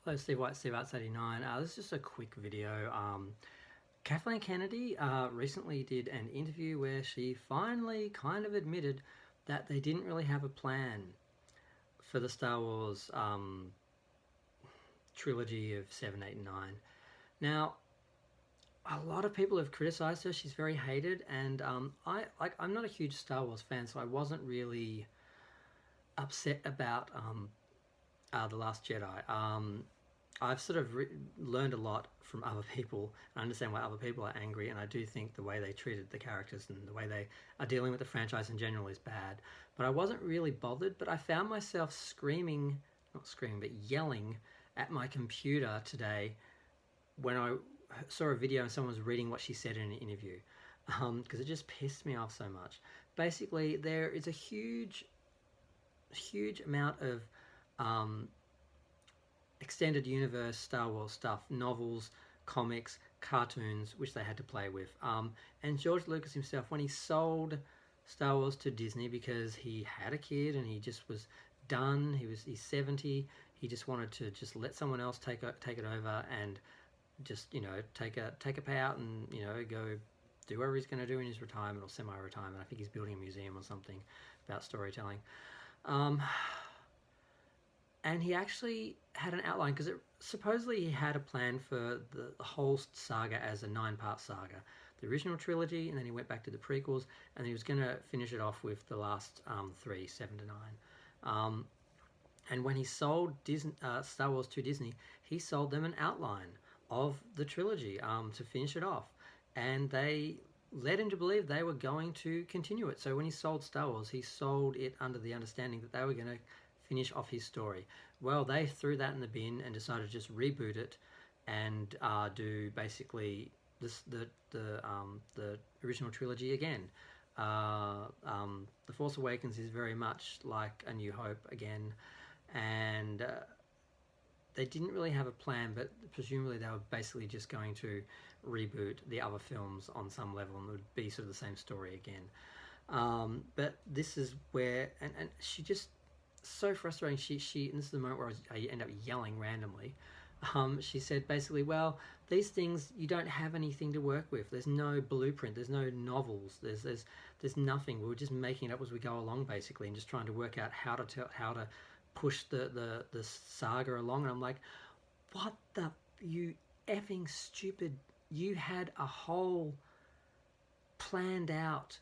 Hello, Steve White, Steve Arts 89. This is just a quick video. Kathleen Kennedy recently did an interview where she finally kind of admitted that they didn't really have a plan for the Star Wars trilogy of 7, 8, and 9. Now, a lot of people have criticized her. She's very hated, and I'm not a huge Star Wars fan, so I wasn't really upset about The Last Jedi. I've sort of learned a lot from other people. I understand why other people are angry, and I do think the way they treated the characters and the way they are dealing with the franchise in general is bad. But I wasn't really bothered, but I found myself screaming, not screaming, but yelling at my computer today when I saw a video and someone was reading what she said in an interview, because it just pissed me off so much. Basically, there is a huge amount of extended universe Star Wars stuff, novels, comics, cartoons, which they had to play with. And George Lucas himself, when he sold Star Wars to Disney because he had a kid and he just was done, he's 70, he just wanted to just let someone else take it over and just, take a payout and, go do whatever he's going to do in his retirement or semi-retirement. I think he's building a museum or something about storytelling. And he actually had an outline, because supposedly he had a plan for the whole saga as a 9-part saga. The original trilogy, and then he went back to the prequels, and he was going to finish it off with the last 3, 7 to 9. And when he sold Star Wars to Disney, he sold them an outline of the trilogy to finish it off. And they led him to believe they were going to continue it. So when he sold Star Wars, he sold it under the understanding that they were going to finish off his story. Well, they threw that in the bin and decided to just reboot it and do basically the original trilogy again. The Force Awakens is very much like A New Hope again, and they didn't really have a plan, but presumably they were basically just going to reboot the other films on some level, and it would be sort of the same story again. But this is where, and she just, so frustrating. She and this is the moment where I end up yelling randomly. She said basically, well, these things, you don't have anything to work with. There's no blueprint. There's no novels. There's nothing. We were just making it up as we go along, basically, and just trying to work out how to push the saga along. And I'm like, what the, you effing stupid, you had a whole planned out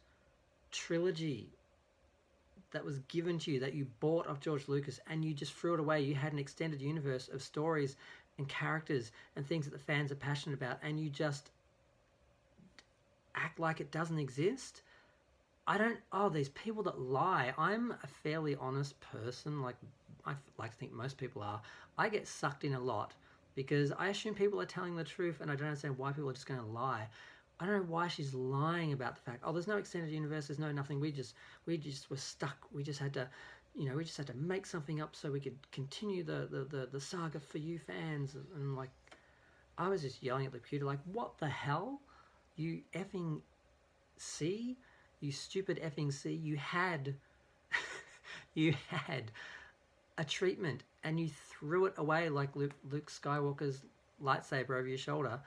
trilogy that was given to you, that you bought off George Lucas, and you just threw it away. You had an extended universe of stories and characters and things that the fans are passionate about, and you just act like it doesn't exist. These people that lie. I'm a fairly honest person, like I like to think most people are. I get sucked in a lot because I assume people are telling the truth, and I don't understand why people are just going to lie. I don't know why she's lying about the fact, there's no extended universe, there's no nothing, we just were stuck, we just had to make something up so we could continue the saga for you fans. And like, I was just yelling at the computer like, what the hell? You effing C? You stupid effing C, you had a treatment and you threw it away like Luke Skywalker's lightsaber over your shoulder,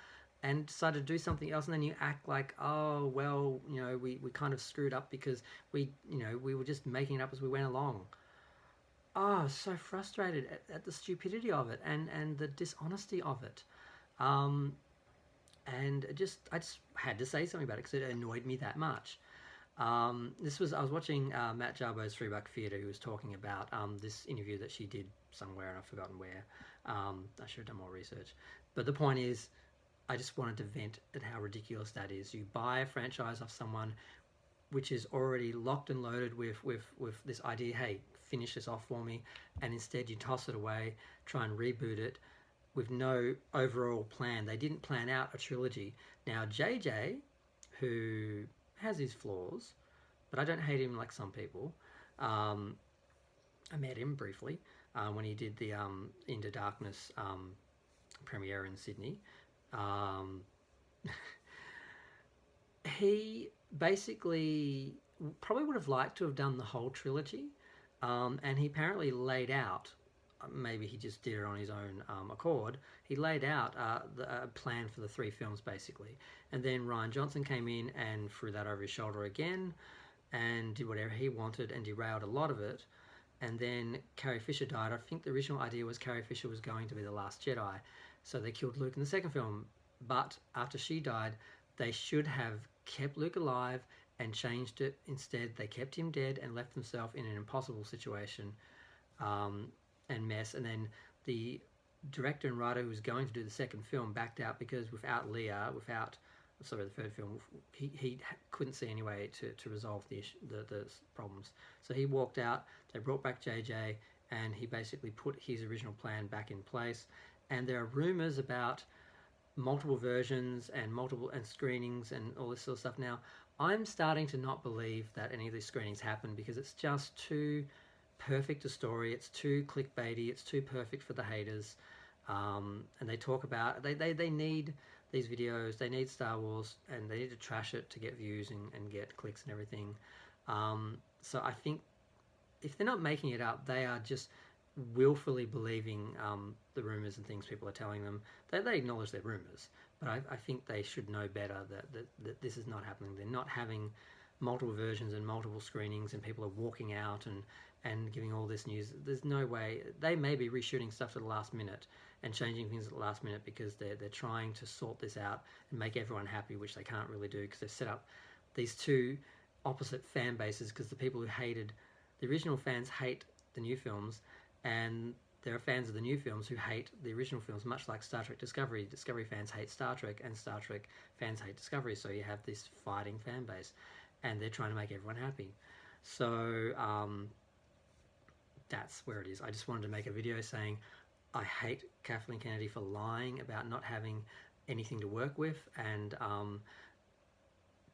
and decided to do something else, and then you act like, oh, well, we kind of screwed up because we were just making it up as we went along. Oh, so frustrated at the stupidity of it and the dishonesty of it. And I just had to say something about it because it annoyed me that much. I was watching Matt Jarbo's $3 Theatre, who was talking about this interview that she did somewhere, and I've forgotten where. I should have done more research. But the point is, I just wanted to vent at how ridiculous that is. You buy a franchise off someone which is already locked and loaded with this idea, hey, finish this off for me, and instead you toss it away, try and reboot it with no overall plan. They didn't plan out a trilogy. Now, JJ, who has his flaws, but I don't hate him like some people. I met him briefly when he did the Into Darkness premiere in Sydney. He basically probably would have liked to have done the whole trilogy, and he apparently laid out maybe he just did it on his own accord. He laid out a plan for the 3 films basically, and then Rian Johnson came in and threw that over his shoulder again, and did whatever he wanted and derailed a lot of it. And then Carrie Fisher died. I think the original idea was Carrie Fisher was going to be the last Jedi, so they killed Luke in the second film. But after she died, they should have kept Luke alive and changed it. Instead, they kept him dead and left themselves in an impossible situation and mess. And then the director and writer who was going to do the second film backed out because without Leia, the third film, he couldn't see any way to resolve the problems. So he walked out. They brought back JJ, and he basically put his original plan back in place. And there are rumors about multiple versions and screenings and all this sort of stuff. Now, I'm starting to not believe that any of these screenings happen because it's just too perfect a story. It's too clickbaity. It's too perfect for the haters. And they talk about they need these videos. They need Star Wars, and they need to trash it to get views and get clicks and everything. So I think if they're not making it up, they are just willfully believing the rumors and things people are telling them. They acknowledge their rumors, but I think they should know better that this is not happening. They're not having multiple versions and multiple screenings, and people are walking out and giving all this news. There's no way. They may be reshooting stuff at the last minute and changing things at the last minute because they're trying to sort this out and make everyone happy, which they can't really do because they've set up these 2 opposite fan bases. Because the people who hated the original fans hate the new films, and there are fans of the new films who hate the original films, much like Star Trek Discovery. Discovery fans hate Star Trek, and Star Trek fans hate Discovery. So you have this fighting fan base, and they're trying to make everyone happy. So that's where it is. I just wanted to make a video saying I hate Kathleen Kennedy for lying about not having anything to work with and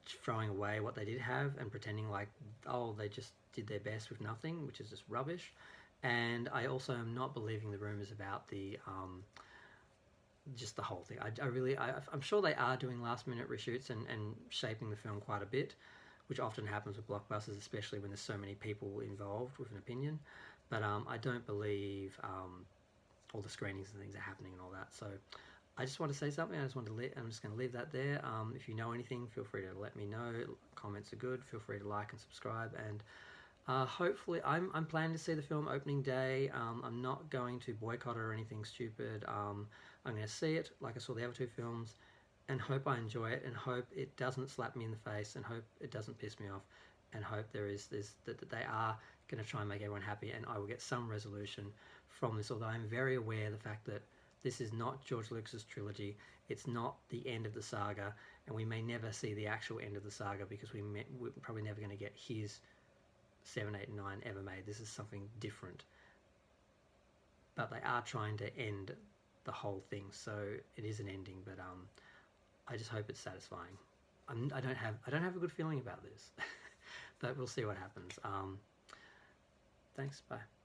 throwing away what they did have and pretending like, oh, they just did their best with nothing, which is just rubbish. And I also am not believing the rumors about the just the whole thing. I'm sure they are doing last minute reshoots and shaping the film quite a bit, which often happens with blockbusters, especially when there's so many people involved with an opinion. But I don't believe all the screenings and things are happening and all that. So I just want to say something. I'm just going to leave that there. If you know anything, feel free to let me know. Comments are good. Feel free to like and subscribe. And hopefully, I'm planning to see the film opening day. I'm not going to boycott it or anything stupid. I'm going to see it like I saw the other 2 films, and hope I enjoy it, and hope it doesn't slap me in the face, and hope it doesn't piss me off, and hope that they are going to try and make everyone happy, and I will get some resolution from this. Although I'm very aware of the fact that this is not George Lucas's trilogy. It's not the end of the saga, and we may never see the actual end of the saga because we're probably never going to get his 7, 8, and 9 ever made. This is something different. But they are trying to end the whole thing, so it is an ending. But I just hope it's satisfying. I don't have a good feeling about this, but we'll see what happens. Thanks. Bye.